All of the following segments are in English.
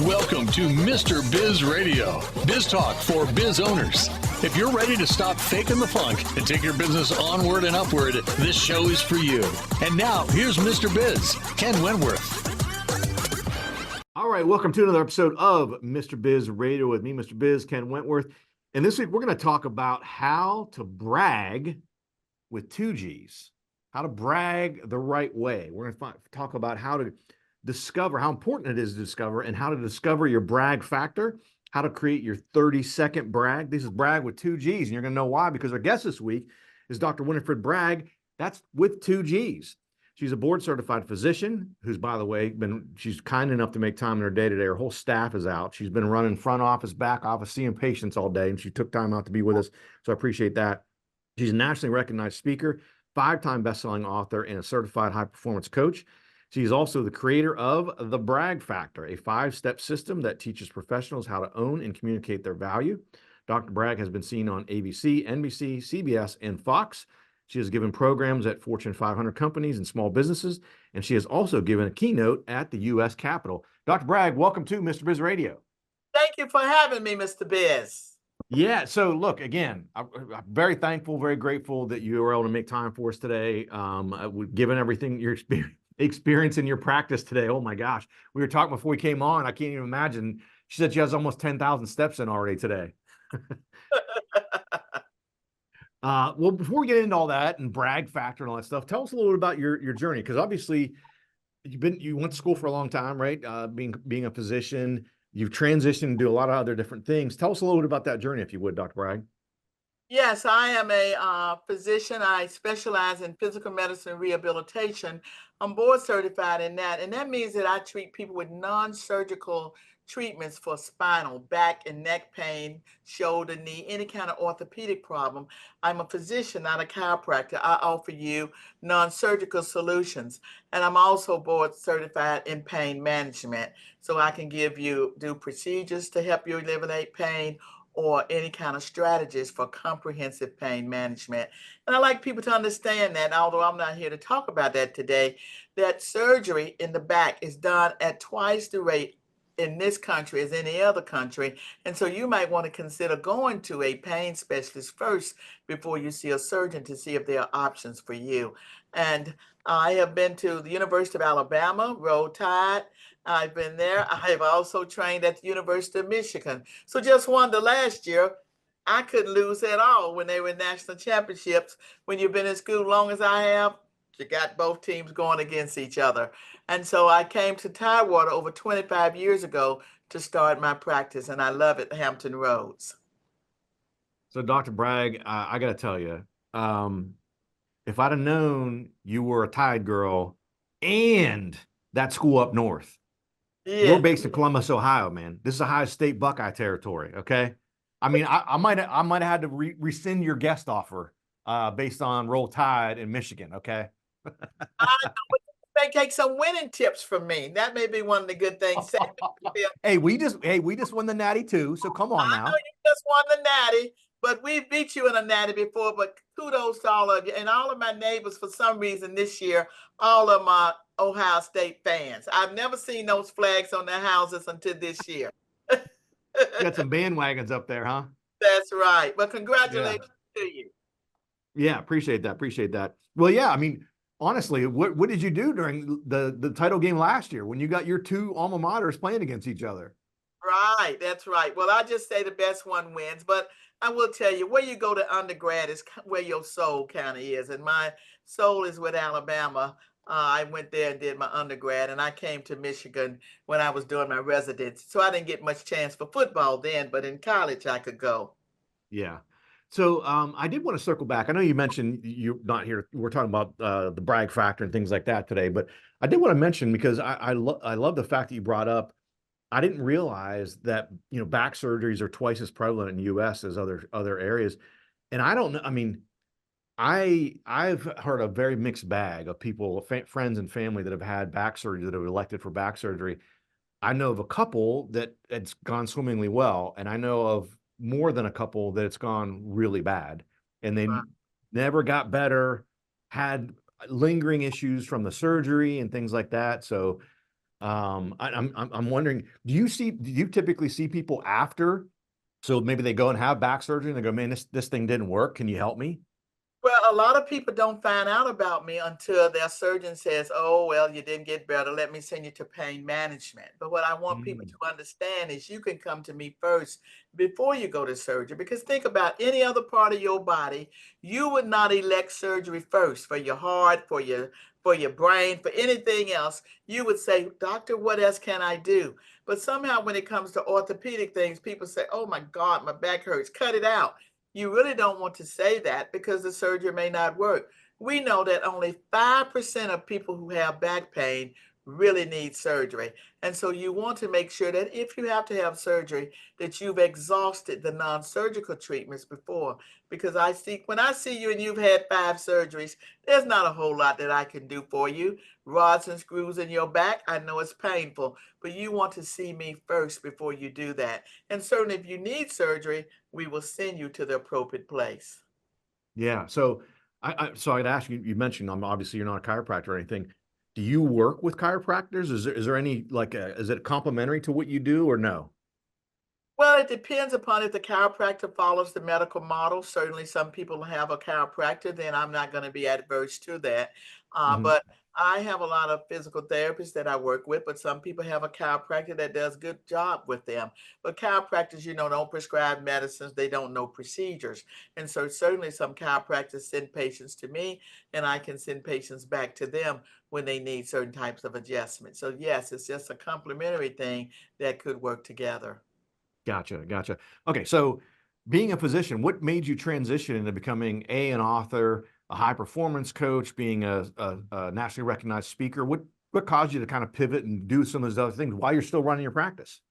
Welcome to Mr. Biz Radio, biz talk for biz owners. If you're ready to stop faking the funk and take your business onward and upward, this show is for you. And now, here's Mr. Biz, Ken Wentworth. All right, welcome to another episode of Mr. Biz Radio with me, Mr. Biz, Ken Wentworth. And this week, we're going to talk about how to brag with two G's, how to brag the right way. We're going to talk about how to discover how important it is to discover and how to discover your brag factor, how to create your 30-second brag. This is brag with two G's, and you're going to know why, because our guest this week is Dr. Winifred Bragg. That's with two G's. She's a board-certified physician who's, by the way, she's kind enough to make time in her day-to-day. Her whole staff is out. She's been running front office, back office, seeing patients all day, and she took time out to be with us, so I appreciate that. She's a nationally recognized speaker, 5-time best-selling author, and a certified high-performance coach. She's also the creator of the Bragg Factor, a 5-step system that teaches professionals how to own and communicate their value. Dr. Bragg has been seen on ABC, NBC, CBS, and Fox. She has given programs at Fortune 500 companies and small businesses, and she has also given a keynote at the U.S. Capitol. Dr. Bragg, welcome to Mr. Biz Radio. Thank you for having me, Mr. Biz. Yeah, so look, again, I'm very thankful, very grateful that you were able to make time for us today. Given everything you're experience in your practice today. Oh my gosh. We were talking before we came on. I can't even imagine. She said she has almost 10,000 steps in already today. Well, before we get into all that and brag factor and all that stuff, tell us a little bit about your journey. Because obviously you went to school for a long time, right? Being a physician, you've transitioned to do a lot of other different things. Tell us a little bit about that journey, if you would, Dr. Bragg. Yes, I am a physician. I specialize in physical medicine and rehabilitation. I'm board certified in that. And that means that I treat people with non-surgical treatments for spinal, back and neck pain, shoulder, knee, any kind of orthopedic problem. I'm a physician, not a chiropractor. I offer you non-surgical solutions. And I'm also board certified in pain management. So I can do procedures to help you eliminate pain, or any kind of strategies for comprehensive pain management. And I like people to understand that, although I'm not here to talk about that today, that surgery in the back is done at twice the rate in this country as any other country. And so you might want to consider going to a pain specialist first before you see a surgeon to see if there are options for you. And I have been to the University of Alabama, Roll Tide. I've been there. I have also trained at the University of Michigan. So just wonder, last year, I couldn't lose at all when they were in national championships. When you've been in school long as I have, you got both teams going against each other. And so I came to Tidewater over 25 years ago to start my practice, and I love it, Hampton Roads. So Dr. Bragg, I got to tell you, if I'd have known you were a Tide girl and that school up north, Yeah. we're based in Columbus, Ohio, man. This is Ohio State Buckeye territory, okay? I mean, I might have had to rescind your guest offer based on Roll Tide in Michigan, okay? I know, but you may take some winning tips from me. That may be one of the good things. Hey, we just won the Natty too, so come on now. I know you just won the Natty, but we beat you in a Natty before. But kudos to all of you. And all of my neighbors, for some reason this year, all of my Ohio State fans. I've never seen those flags on their houses until this year. You got some bandwagons up there, huh? That's right. But congratulations to you. Yeah, appreciate that. Well, yeah, I mean, honestly, what did you do during the title game last year when you got your two alma maters playing against each other? Right, that's right. Well, I just say the best one wins, but I will tell you, where you go to undergrad is where your soul kind of is, and my soul is with Alabama. I went there and did my undergrad, and I came to Michigan when I was doing my residency. So I didn't get much chance for football then, but in college I could go. Yeah. So I did want to circle back. I know you mentioned you're not here. We're talking about the Bragg Factor and things like that today, but I did want to mention, because I love the fact that you brought up, I didn't realize that, back surgeries are twice as prevalent in the U.S. as other areas. And I don't know. I mean, I've heard a very mixed bag of people, friends and family that have had back surgery, that have elected for back surgery. I know of a couple that it's gone swimmingly well, and I know of more than a couple that it's gone really bad, and they never got better, had lingering issues from the surgery and things like that. So I'm wondering, do you typically see people after? So maybe they go and have back surgery and they go, man, this thing didn't work. Can you help me? Well, a lot of people don't find out about me until their surgeon says, "Oh, well, you didn't get better. Let me send you to pain management." But what I want people Mm. to understand is you can come to me first before you go to surgery. Because think about any other part of your body, you would not elect surgery first for your heart, for your brain, for anything else. You would say, "Doctor, what else can I do?" But somehow when it comes to orthopedic things, people say, "Oh my God, my back hurts. Cut it out." You really don't want to say that because the surgery may not work. We know that only 5% of people who have back pain really need surgery. And so you want to make sure that if you have to have surgery, that you've exhausted the non-surgical treatments before. Because when I see you and you've had 5 surgeries, there's not a whole lot that I can do for you. Rods and screws in your back, I know it's painful, but you want to see me first before you do that. And certainly if you need surgery, we will send you to the appropriate place. Yeah. So I'd ask you, you mentioned, obviously you're not a chiropractor or anything. Do you work with chiropractors? Is there any, is it complementary to what you do or no? Well, it depends upon if the chiropractor follows the medical model. Certainly, some people have a chiropractor, then I'm not going to be adverse to that. Mhm. But I have a lot of physical therapists that I work with, but some people have a chiropractor that does a good job with them. But chiropractors, don't prescribe medicines, they don't know procedures. And so, certainly, some chiropractors send patients to me, and I can send patients back to them when they need certain types of adjustments. So, yes, it's just a complementary thing that could work together. Gotcha. Gotcha. Okay. So being a physician, what made you transition into becoming an author, a high performance coach, being a nationally recognized speaker? What caused you to kind of pivot and do some of those other things while you're still running your practice?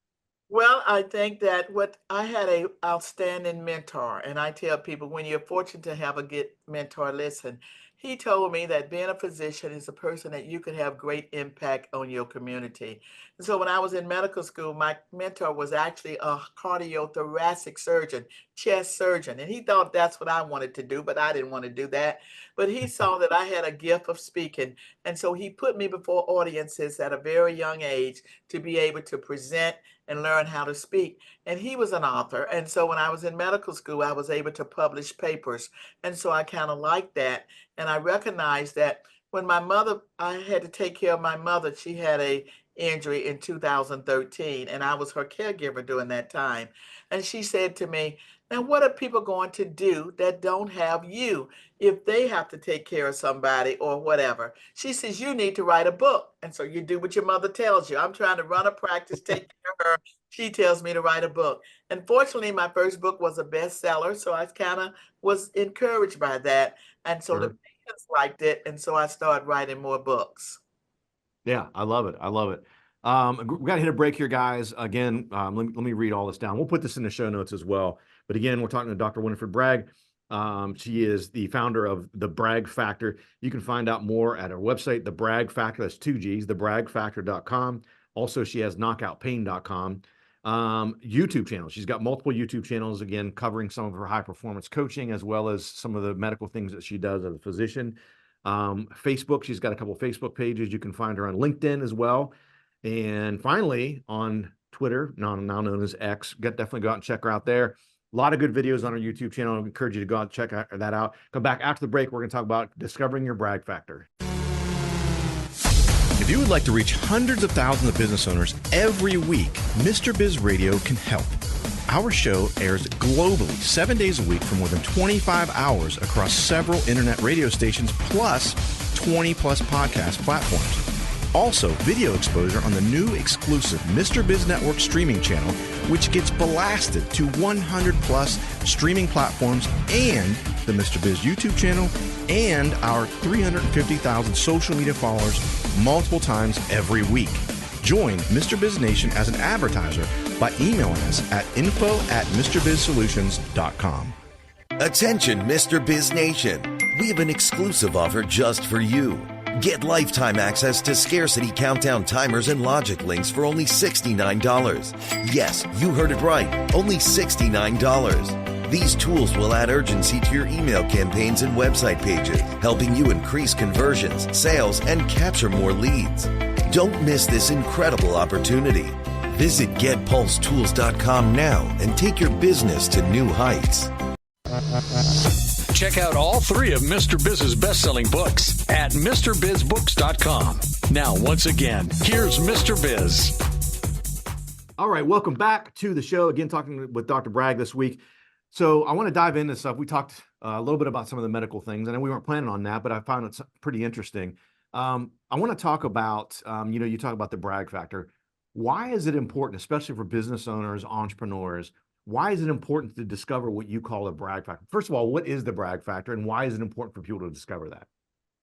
Well, I think that what I had a outstanding mentor, and I tell people when you're fortunate to have a good mentor, listen, he told me that being a physician is a person that you could have great impact on your community. And so when I was in medical school, my mentor was actually a cardiothoracic surgeon, chest surgeon, and he thought that's what I wanted to do, but I didn't want to do that. But he saw that I had a gift of speaking, and so he put me before audiences at a very young age to be able to present and learn how to speak. And he was an author. And so when I was in medical school, I was able to publish papers. And so I kind of liked that. And I recognized that when I had to take care of my mother. She had a injury in 2013, and I was her caregiver during that time. And she said to me, "Now, what are people going to do that don't have you if they have to take care of somebody or whatever?" She says, "You need to write a book." And so you do what your mother tells you. I'm trying to run a practice, take care of her. She tells me to write a book. And fortunately, my first book was a bestseller. So I kind of was encouraged by that. And so the Sure. patients liked it. And so I started writing more books. Yeah, I love it. I love it. We got to hit a break here, guys. Again, let me read all this down. We'll put this in the show notes as well. But again, we're talking to Dr. Winifred Bragg. She is the founder of the Bragg Factor. You can find out more at her website, the Bragg Factor. That's 2 G's, thebraggfactor.com. Also, she has knockoutpain.com. YouTube channel. She's got multiple YouTube channels, again, covering some of her high performance coaching as well as some of the medical things that she does as a physician. Facebook, she's got a couple of Facebook pages. You can find her on LinkedIn as well. And finally, on Twitter, now known as X, definitely go out and check her out there. A lot of good videos on her YouTube channel. I encourage you to go out and check that out. Come back after the break. We're going to talk about discovering your Bragg Factor. If you would like to reach hundreds of thousands of business owners every week, Mr. Biz Radio can help. Our show airs globally 7 days a week for more than 25 hours across several internet radio stations, plus 20 plus podcast platforms. Also, video exposure on the new exclusive Mr. Biz Network streaming channel, which gets blasted to 100 plus streaming platforms, and the Mr. Biz YouTube channel, and our 350,000 social media followers multiple times every week. Join Mr. Biz Nation as an advertiser by emailing us at info@MrBizSolutions.com. Attention, Mr. Biz Nation. We have an exclusive offer just for you. Get lifetime access to scarcity countdown timers and logic links for only $69. Yes, you heard it right. Only $69. These tools will add urgency to your email campaigns and website pages, helping you increase conversions, sales, and capture more leads. Don't miss this incredible opportunity. Visit GetPulseTools.com now and take your business to new heights. Check out all three of Mr. Biz's best-selling books at MrBizBooks.com. Now, once again, here's Mr. Biz. All right, welcome back to the show. Again, talking with Dr. Bragg this week. So I want to dive into stuff. We talked a little bit about some of the medical things. I know we weren't planning on that, but I found it pretty interesting. I want to talk about, you talk about the Bragg Factor. Why is it important, especially for business owners, entrepreneurs? Why is it important to discover what you call a Bragg Factor? First of all, what is the Bragg Factor, and why is it important for people to discover that?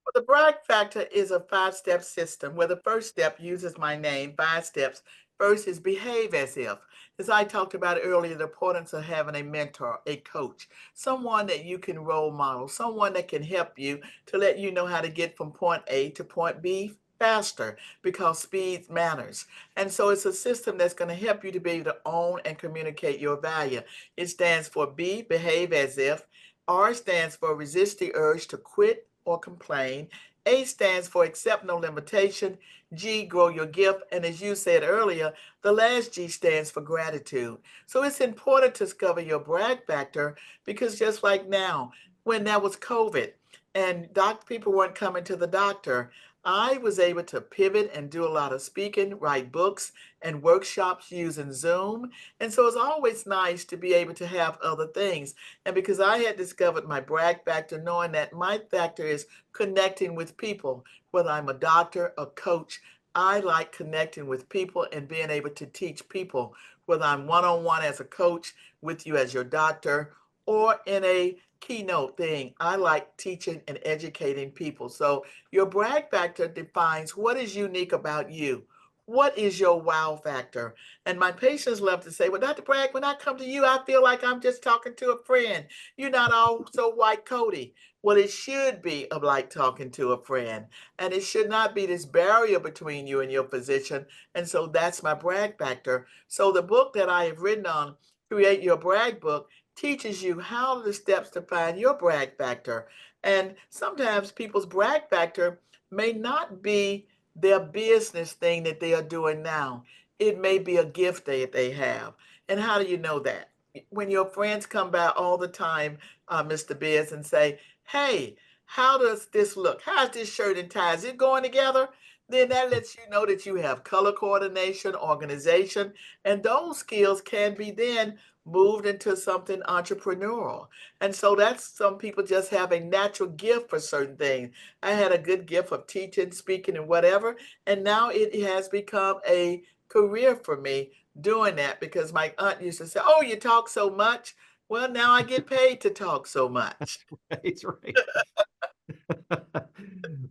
Well, the Bragg Factor is a 5-step system where the first step uses my name, 5 steps. First is behave as if. As I talked about earlier, the importance of having a mentor, a coach, someone that you can role model, someone that can help you to let you know how to get from point A to point B faster, because speed matters. And so it's a system that's going to help you to be able to own and communicate your value. It stands for B, behave as if. R stands for resist the urge to quit or complain. A stands for accept no limitation. G, grow your gift. And as you said earlier, the last G stands for gratitude. So it's important to discover your Bragg Factor, because just like now, when there was COVID and people weren't coming to the doctor, I was able to pivot and do a lot of speaking, write books and workshops using Zoom. And so it's always nice to be able to have other things. And because I had discovered my Bragg Factor, knowing that my factor is connecting with people, whether I'm a doctor, a coach, I like connecting with people and being able to teach people, whether I'm one-on-one as a coach with you as your doctor, or in a keynote thing. I like teaching and educating people. So your Bragg Factor defines what is unique about you. What is your wow factor? And my patients love to say, well, Dr. Bragg, when I come to you, I feel like I'm just talking to a friend. You're not all so white coaty. Well, it should be like talking to a friend. And it should not be this barrier between you and your physician. And so that's my Bragg Factor. So the book that I have written on, Create Your Bragg Book, teaches you how the steps to find your Bragg Factor. And sometimes people's Bragg Factor may not be their business thing that they are doing now. It may be a gift that they have. And how do you know that? When your friends come by all the time, Mr. Biz, and say, hey, how does this look? How's this shirt and tie? Is it going together? Then that lets you know that you have color coordination, organization, and those skills can be then moved into something entrepreneurial. And so that's, some people just have a natural gift for certain things. I had a good gift of teaching, speaking, and whatever, and now it has become a career for me doing that, because my aunt used to say, oh, you talk so much. Well, now I get paid to talk so much. Right, right.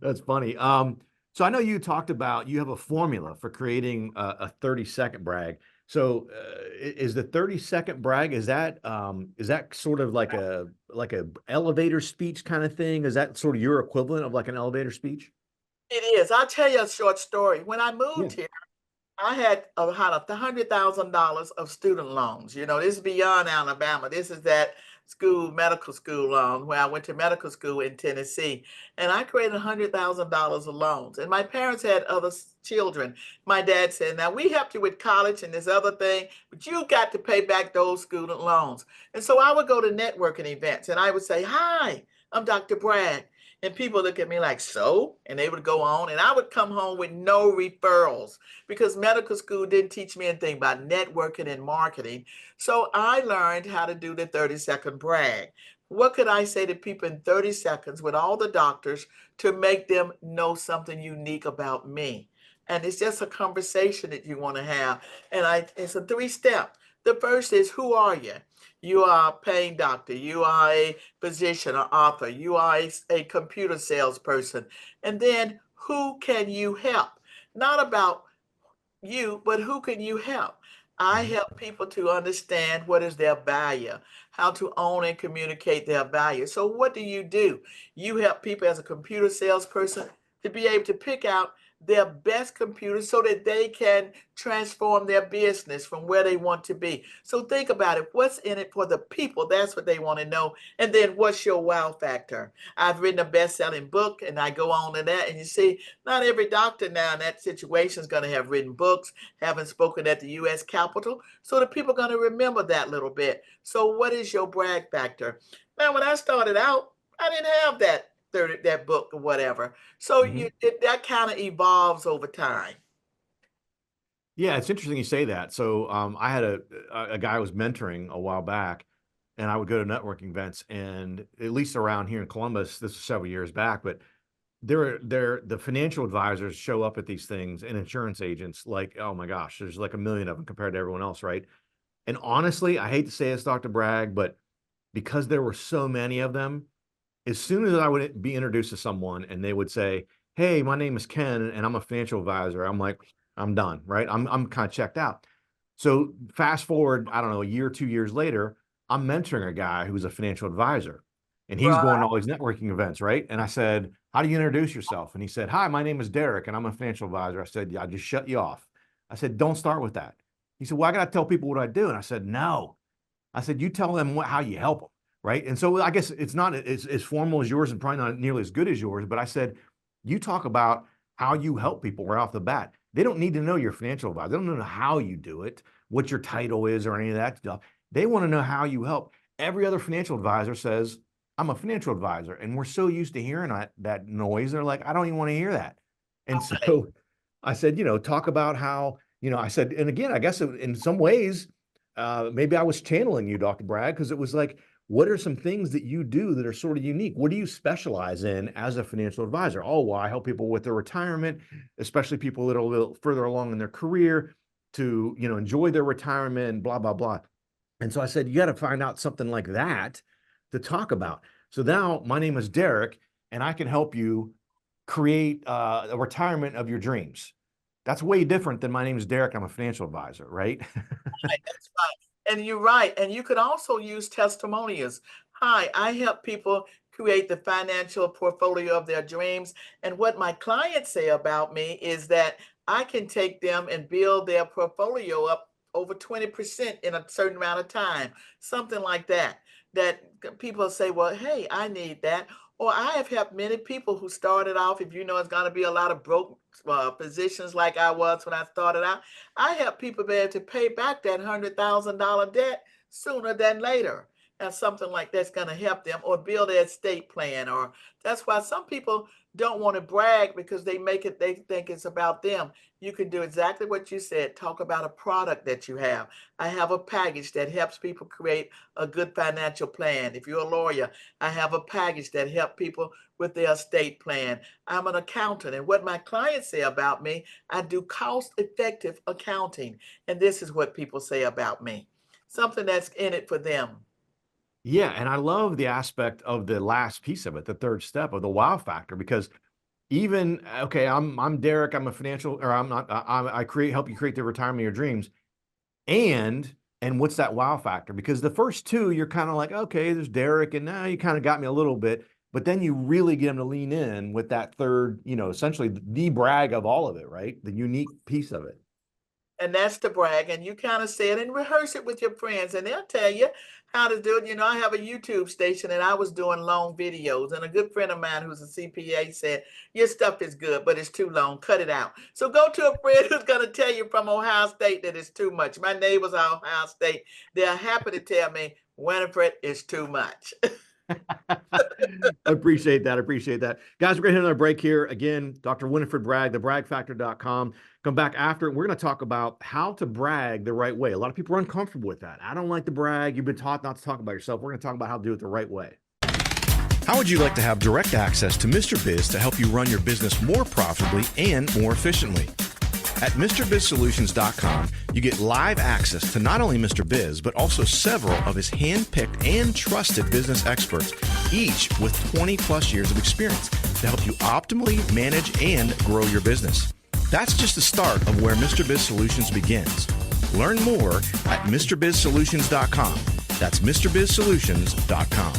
That's funny. So I know you talked about, you have a formula for creating a 30-second brag. So is the 30-second brag, is that sort of like a elevator speech kind of thing? Is that sort of your equivalent of like an elevator speech? It is. I'll tell you a short story. When I Yeah. moved here, I had $100,000 of student loans. You know, this is beyond Alabama. This is that school, medical school loan, where I went to medical school in Tennessee. And I created $100,000 of loans. And my parents had other children. My dad said, now we helped you with college and this other thing, but you got to pay back those student loans. And so I would go to networking events and I would say, hi, I'm Dr. Bragg. And people look at me like, so? And they would go on. And I would come home with no referrals, because medical school didn't teach me anything about networking and marketing. So I learned how to do the 30-second brag. What could I say to people in 30 seconds with all the doctors to make them know something unique about me? And it's just a conversation that you want to have. And it's a 3-step. The first is, who are you? You are a paying doctor. You are a physician, an author. You are a computer salesperson. And then, who can you help? Not about you, but who can you help? I help people to understand what is their value, how to own and communicate their value. So what do? You help people as a computer salesperson. to be able to pick out their best computers so that they can transform their business from where they want to be. So think about it. What's in it for the people? That's what they want to know. And then what's your wow factor? I've written a best-selling book, and I go on to that. And you see, not every doctor now in that situation is going to have written books, haven't spoken at the U.S. Capitol. So the people are going to remember that little bit. So what is your brag factor? Now, when I started out, I didn't have that book or whatever. So that kind of evolves over time. Yeah, it's interesting you say that. So I had a guy I was mentoring a while back, and I would go to networking events, and at least around here in Columbus, this was several years back, but the financial advisors show up at these things, and insurance agents, like, oh my gosh, there's like a million of them compared to everyone else, right? And honestly, I hate to say this, Dr. Bragg, but because there were so many of them, as soon as I would be introduced to someone and they would say, hey, my name is Ken and I'm a financial advisor, I'm like, I'm done, right? I'm kind of checked out. So fast forward, I don't know, a year, 2 years later, I'm mentoring a guy who's a financial advisor, and he's going to all these networking events, right? And I said, how do you introduce yourself? And he said, hi, my name is Derek and I'm a financial advisor. I said, yeah, I just shut you off. I said, don't start with that. He said, well, I got to tell people what I do. And I said, no. I said, you tell them how you help them. Right. And so I guess it's not as formal as yours and probably not nearly as good as yours. But I said, you talk about how you help people right off the bat. They don't need to know your financial advisor. They don't know how you do it, what your title is or any of that stuff. They want to know how you help. Every other financial advisor says, I'm a financial advisor. And we're so used to hearing that noise. They're like, I don't even want to hear that. And so I said, talk about how, I said, and again, I guess in some ways, maybe I was channeling you, Dr. Bragg, because it was like, what are some things that you do that are sort of unique? What do you specialize in as a financial advisor? Oh, well, I help people with their retirement, especially people that are a little further along in their career to, enjoy their retirement, blah, blah, blah. And so I said, you got to find out something like that to talk about. So now my name is Derek, and I can help you create a retirement of your dreams. That's way different than my name is Derek. I'm a financial advisor, right? Right, that's right. And you're right. And you could also use testimonials. Hi, I help people create the financial portfolio of their dreams. And what my clients say about me is that I can take them and build their portfolio up over 20% in a certain amount of time, something like that. That people say, well, hey, I need that. Or I have helped many people who started off, if it's going to be a lot of broke positions like I was when I started out, I help people be able to pay back that $100,000 debt sooner than later. And something like that's going to help them, or build their estate plan. Or that's why some people don't want to brag, because they think it's about them. You can do exactly what you said. Talk about a product that you have. I have a package that helps people create a good financial plan. If you're a lawyer, I have a package that helps people with their estate plan. I'm an accountant, and what my clients say about me, I do cost-effective accounting. And this is what people say about me. Something that's in it for them. Yeah, and I love the aspect of the last piece of it, the third step of the wow factor, because even, okay, I'm Derek, I'm a financial, or I'm not, I help you create the retirement of your dreams. And what's that wow factor? Because the first two, you're kind of like, okay, there's Derek, and now you kind of got me a little bit, but then you really get them to lean in with that third, essentially the brag of all of it, right? The unique piece of it. And that's the brag. And you kind of say it and rehearse it with your friends, and they'll tell you how to do it. I have a YouTube station, and I was doing long videos, and a good friend of mine who's a CPA said, your stuff is good, but it's too long. Cut it out. So go to a friend who's going to tell you from Ohio State that it's too much. My neighbors are Ohio State. They're happy to tell me, Winifred, it's too much. Appreciate that. Guys, we're going to hit another break here. Again, Dr. Winifred Bragg, thebragfactor.com. Come back after. We're going to talk about how to brag the right way. A lot of people are uncomfortable with that. I don't like to brag. You've been taught not to talk about yourself. We're going to talk about how to do it the right way. How would you like to have direct access to Mr. Biz to help you run your business more profitably and more efficiently? At MrBizSolutions.com, you get live access to not only Mr. Biz, but also several of his hand-picked and trusted business experts, each with 20 plus years of experience to help you optimally manage and grow your business. That's just the start of where Mr. Biz Solutions begins. Learn more at MrBizSolutions.com. That's MrBizSolutions.com.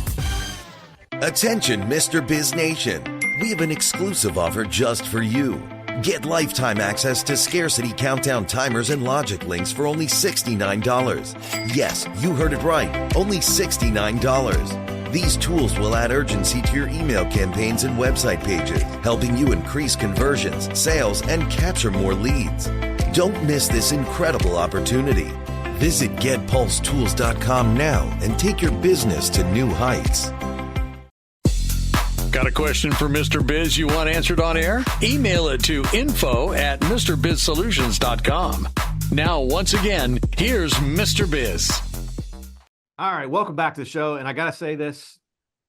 Attention, Mr. Biz Nation. We have an exclusive offer just for you. Get lifetime access to scarcity countdown timers and logic links for only $69. Yes, you heard it right. Only $69. These tools will add urgency to your email campaigns and website pages, helping you increase conversions, sales, and capture more leads. Don't miss this incredible opportunity. Visit GetPulseTools.com now and take your business to new heights. Got a question for Mr. Biz you want answered on air? Email it to info@MrBizSolutions.com. Now, once again, here's Mr. Biz. All right, welcome back to the show. And I got to say this,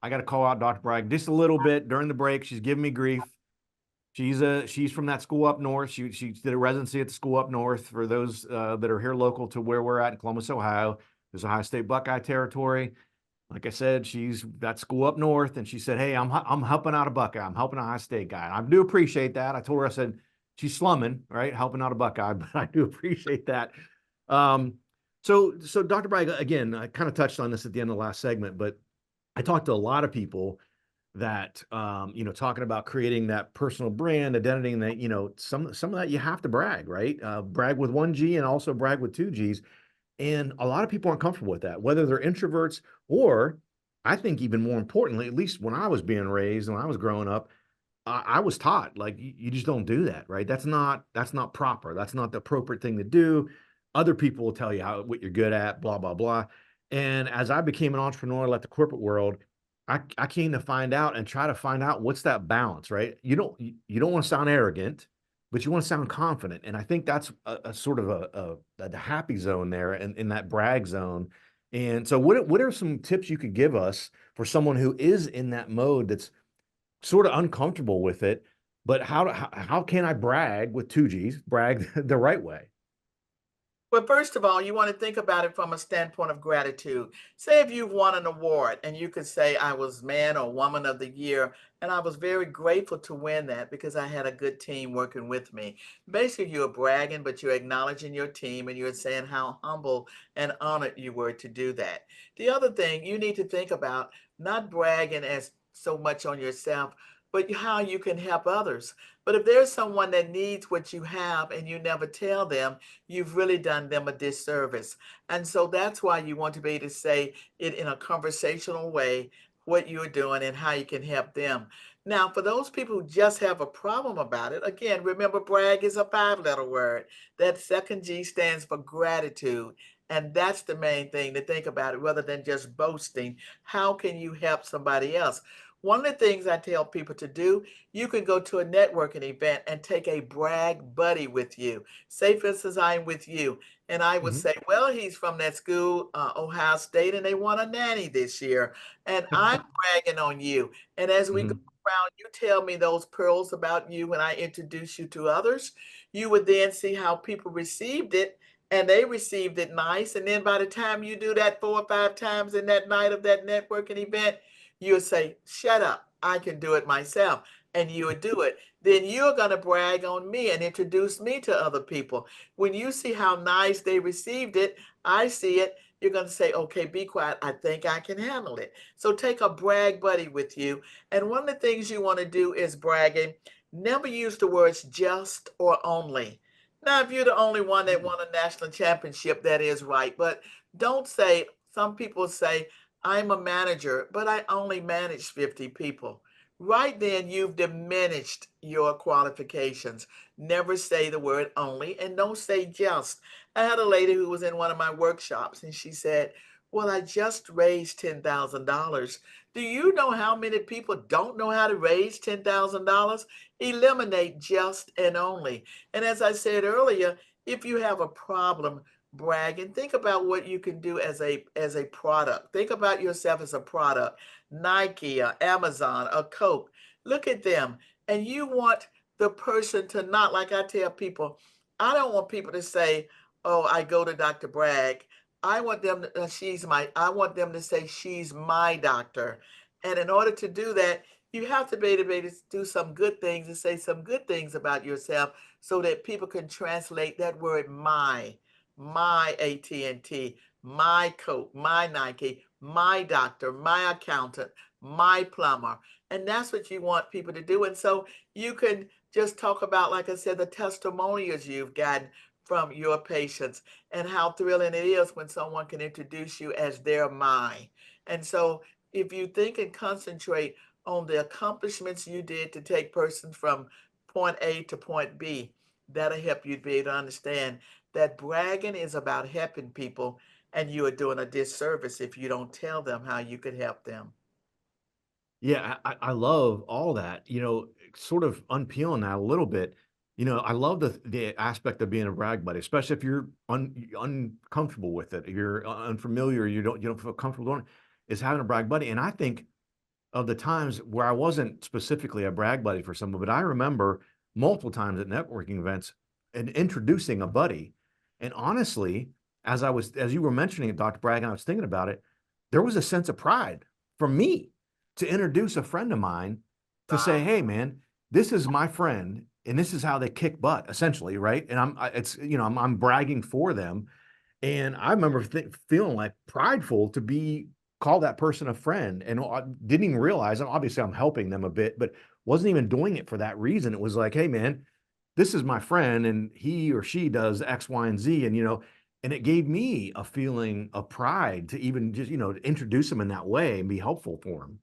I got to call out Dr. Bragg just a little bit during the break. She's giving me grief. She's from that school up north. She did a residency at the school up north. For those that are here local to where we're at in Columbus, Ohio, there's Ohio State Buckeye territory. Like I said, she's that school up north, and she said, "Hey, I'm helping out a Buckeye. I'm helping a Ohio State guy." And I do appreciate that. I told her, I said, she's slumming, right, helping out a Buckeye, but I do appreciate that. So Dr. Bragg, again, I kind of touched on this at the end of the last segment, but I talked to a lot of people that talking about creating that personal brand identity, and that some of that you have to brag, right? Brag with one G and also brag with two G's. And a lot of people aren't comfortable with that, whether they're introverts or, I think even more importantly, at least when I was being raised, when I was growing up, I was taught, like, you just don't do that, right? That's not proper. That's not the appropriate thing to do. Other people will tell you what you're good at, blah, blah, blah. And as I became an entrepreneur, left the corporate world, I came to find out and try to find out what's that balance, right? You don't want to sound arrogant, but you want to sound confident. And I think that's a sort of a happy zone there, and in that brag zone. And so what are some tips you could give us for someone who is in that mode that's sort of uncomfortable with it, but how can I brag with two G's, brag the right way? Well, first of all, you want to think about it from a standpoint of gratitude. Say if you've won an award and you could say, I was man or woman of the year, and I was very grateful to win that because I had a good team working with me. Basically, you're bragging, but you're acknowledging your team and you're saying how humble and honored you were to do that. The other thing you need to think about, not bragging as so much on yourself, but how you can help others. But if there's someone that needs what you have and you never tell them, you've really done them a disservice. And so that's why you want to be able to say it in a conversational way, what you're doing and how you can help them. Now, for those people who just have a problem about it, again, remember brag is a 5-letter word. That second G stands for gratitude. And that's the main thing to think about it, rather than just boasting. How can you help somebody else? One of the things I tell people to do, you can go to a networking event and take a brag buddy with you. Say, for instance, I'm with you, and I would say, well, he's from that school, Ohio State, and they won a nanny this year, and I'm bragging on you. And as we go around, you tell me those pearls about you when I introduce you to others. You would then see how people received it, and they received it nice. And then by the time you do that 4 or 5 times in that night of that networking event, you'll say, shut up, I can do it myself. And you would do it. Then you're going to brag on me and introduce me to other people. When you see how nice they received it, I see it, you're going to say, okay, be quiet. I think I can handle it. So take a brag buddy with you. And one of the things you want to do is bragging. Never use the words just or only. Now, if you're the only one that won a national championship, that is right. But don't say, some people say, I'm a manager, but I only manage 50 people. Right then, you've diminished your qualifications. Never say the word only, and don't say just. I had a lady who was in one of my workshops, and she said, well, I just raised $10,000. Do you know how many people don't know how to raise $10,000? Eliminate just and only. And as I said earlier, if you have a problem, brag and think about what you can do as a product. Think about yourself as a product. Nike, or Amazon, or Coke. Look at them. And you want the person to not, like I tell people, I don't want people to say, oh, I go to Dr. Bragg. I want them to, I want them to say she's my doctor. And in order to do that, you have to be able to do some good things and say some good things about yourself so that people can translate that word my AT&T, my Coke, my Nike, my doctor, my accountant, my plumber. And that's what you want people to do. And so you can just talk about, like I said, the testimonials you've gotten from your patients and how thrilling it is when someone can introduce you as their mine. And so if you think and concentrate on the accomplishments you did to take persons from point A to point B, that'll help you be able to understand that bragging is about helping people, and you are doing a disservice if you don't tell them how you could help them. Yeah, I love all that. Sort of unpeeling that a little bit. I love the aspect of being a brag buddy, especially if you're uncomfortable with it, if you're unfamiliar, you don't feel comfortable doing it, is having a brag buddy. And I think of the times where I wasn't specifically a brag buddy for someone, but I remember multiple times at networking events and introducing a buddy. And honestly, as you were mentioning it, Dr. Bragg, and I was thinking about it, there was a sense of pride for me to introduce a friend of mine to say, hey man, this is my friend and this is how they kick butt, essentially, right? And I'm bragging for them. And I remember feeling like prideful to be call that person a friend, and I didn't even realize, and obviously I'm helping them a bit, but wasn't even doing it for that reason. It was like, hey man, this is my friend and he or she does X, Y, and Z. And it gave me a feeling of pride to even just, introduce them in that way and be helpful for them.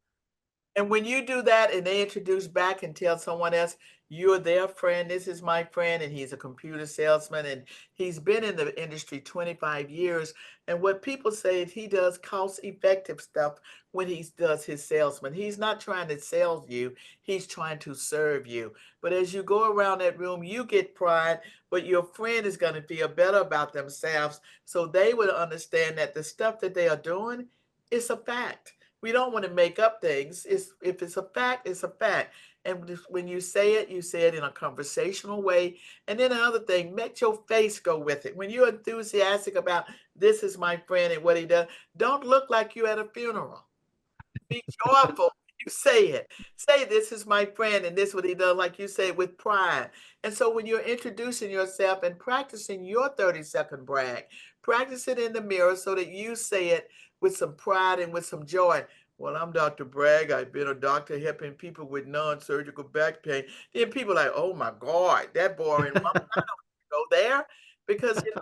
And when you do that and they introduce back and tell someone else, you're their friend, this is my friend, and he's a computer salesman, and he's been in the industry 25 years. And what people say is he does cost-effective stuff when he does his salesman. He's not trying to sell you, he's trying to serve you. But as you go around that room, you get pride, but your friend is going to feel better about themselves. So they will understand that the stuff that they are doing is a fact. We don't want to make up things. If it's a fact, it's a fact. And when you say it in a conversational way. And then another thing, make your face go with it. When you're enthusiastic about this is my friend and what he does, don't look like you at a funeral. Be joyful. You say it. Say this is my friend and this is what he does, like you say, with pride. And so when you're introducing yourself and practicing your 30-second brag, practice it in the mirror so that you say it with some pride and with some joy. Well, I'm Dr. Bragg. I've been a doctor helping people with non-surgical back pain. Then people are like, oh my God, that boring. Mom, I don't go there because in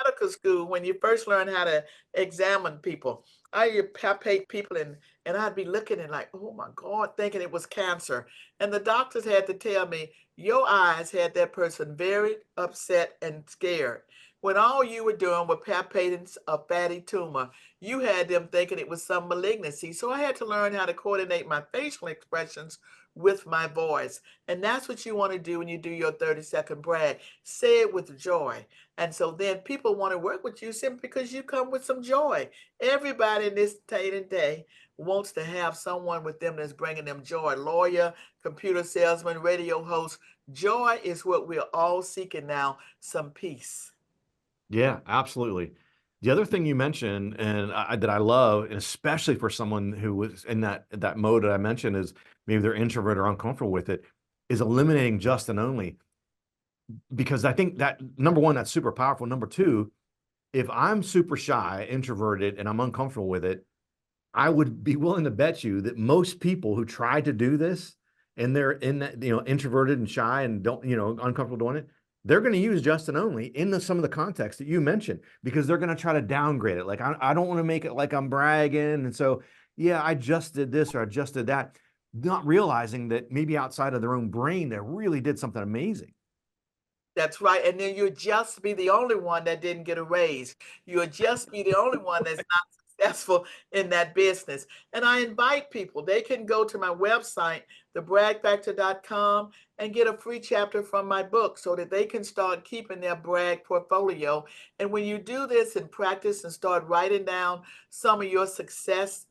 medical school, when you first learn how to examine people, I palpate people and I'd be looking and like, oh my God, thinking it was cancer. And the doctors had to tell me, your eyes had that person very upset and scared. When all you were doing was palpating a fatty tumor, you had them thinking it was some malignancy. So I had to learn how to coordinate my facial expressions with my voice. And that's what you want to do when you do your 30-second brag. Say it with joy. And so then people want to work with you simply because you come with some joy. Everybody in this day and day wants to have someone with them that's bringing them joy. Lawyer, computer salesman, radio host. Joy is what we're all seeking now, some peace. Yeah, absolutely. The other thing you mentioned, and that I love, and especially for someone who was in that mode that I mentioned, is maybe they're introvert or uncomfortable with it, is eliminating just and only. Because I think that, number one, that's super powerful. Number two, if I'm super shy, introverted, and I'm uncomfortable with it, I would be willing to bet you that most people who try to do this and they're in that, introverted and shy and don't, uncomfortable doing it, they're going to use just and only in some of the context that you mentioned, because they're going to try to downgrade it. Like, I don't want to make it like I'm bragging. And so, yeah, I just did this or I just did that, not realizing that maybe outside of their own brain, they really did something amazing. That's right. And then you'll just be the only one that didn't get a raise. You'll just be the only one that's not successful in that business. And I invite people, they can go to my website, thebraggfactor.com, and get a free chapter from my book so that they can start keeping their brag portfolio. And when you do this and practice and start writing down some of your successful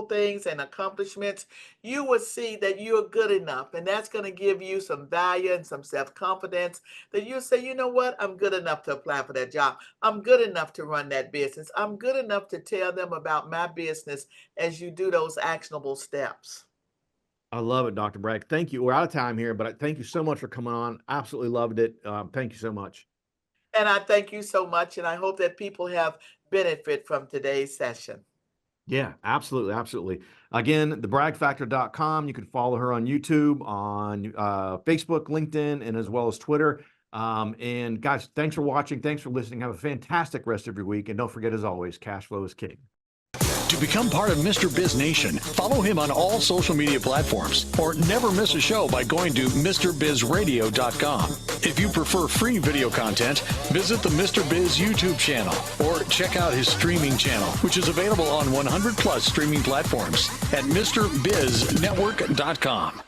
things and accomplishments, you will see that you're good enough. And that's going to give you some value and some self-confidence that you say, you know what, I'm good enough to apply for that job. I'm good enough to run that business. I'm good enough to tell them about my business as you do those actionable steps. I love it, Dr. Bragg. Thank you. We're out of time here, but thank you so much for coming on. Absolutely loved it. Thank you so much. And I thank you so much. And I hope that people have benefit from today's session. Yeah, absolutely. Absolutely. Again, thebragfactor.com. You can follow her on YouTube, on Facebook, LinkedIn, and as well as Twitter. And guys, thanks for watching. Thanks for listening. Have a fantastic rest of your week. And don't forget, as always, cash flow is king. To become part of Mr. Biz Nation, follow him on all social media platforms or never miss a show by going to MrBizRadio.com. If you prefer free video content, visit the Mr. Biz YouTube channel or check out his streaming channel, which is available on 100 plus streaming platforms at MrBizNetwork.com.